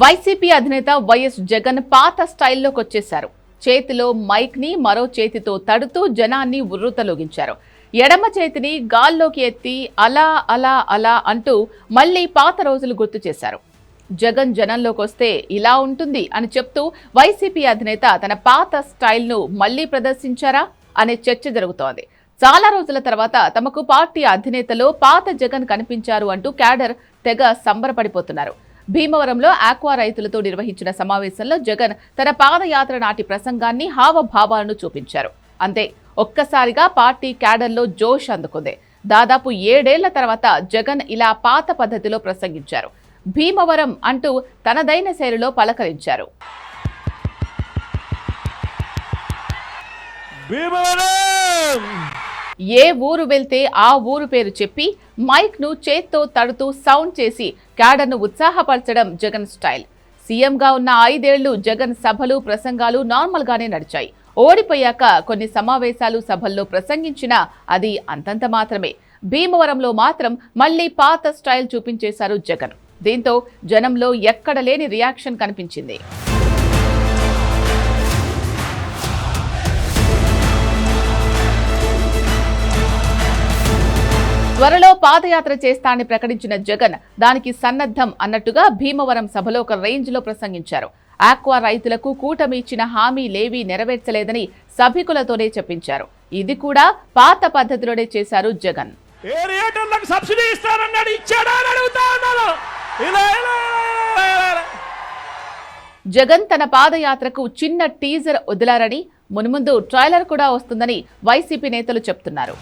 YCP అధినేత YS Jagan పాత స్టైల్లోకి వచ్చేశారు. చేతిలో మైక్ ని మరో చేతితో తడుతూ జనాన్ని ఉర్రూతలూగించారు. ఎడమ చేతిని గాల్లోకి ఎత్తి అలా అలా అలా అంటూ మళ్లీ పాత రోజులు గుర్తు చేశారు. జగన్ జనంలోకి వస్తే ఇలా ఉంటుంది అని చెప్తూ వైసీపీ అధినేత తన పాత స్టైల్ను మళ్లీ ప్రదర్శించారా అనే చర్చ జరుగుతోంది. చాలా రోజుల తర్వాత తమకు పార్టీ అధినేతలో పాత జగన్ కనిపించారు అంటూ క్యాడర్ తెగ సంబరపడిపోతున్నారు. భీమవరంలో ఆక్వా రైతులతో నిర్వహించిన సమావేశంలో జగన్ తన పాదయాత్ర నాటి ప్రసంగాన్ని హావభావాలను చూపించారు. అంతే, ఒక్కసారిగా పార్టీ క్యాడర్లో జోష్ అందుకుంది. దాదాపు 7 ఏళ్ల తర్వాత జగన్ ఇలా పాత పద్ధతిలో ప్రసంగించారు. భీమవరం అంటూ తనదైన శైలిలో పలకరించారు. ఏ ఊరు వెళ్తే ఆ ఊరు పేరు చెప్పి మైక్ ను చేత్తో తడుతూ సౌండ్ చేసి క్యాడర్ను ఉత్సాహపరచడం జగన్ స్టైల్. సీఎంగా ఉన్న 5 ఏళ్లు జగన్ సభలు ప్రసంగాలు నార్మల్ గానే నడిచాయి. ఓడిపోయాక కొన్ని సమావేశాలు సభల్లో ప్రసంగించినా అది అంతంత మాత్రమే. భీమవరంలో మాత్రం మళ్లీ పాత స్టైల్ చూపించేశారు జగన్. దీంతో జనంలో ఎక్కడ లేని రియాక్షన్ కనిపించింది. త్వరలో పాదయాత్ర చేస్తానని ప్రకటించిన జగన్ దానికి సన్నద్ధం అన్నట్టుగా భీమవరం సభలో ఒక రేంజ్ లో ప్రసంగించారు. ఆక్వా రైతులకు కూటమి ఇచ్చిన హామీలేవీ నెరవేర్చలేదని సభికులతోనే చెప్పించారు. ఇది కూడా పాత పద్ధతిలోనే చేశారు జగన్. జగన్ తన పాదయాత్రకు చిన్న టీజర్ వదిలారని, మున్ముందు ట్రైలర్ కూడా వస్తుందని వైసీపీ నేతలు చెప్తున్నారు.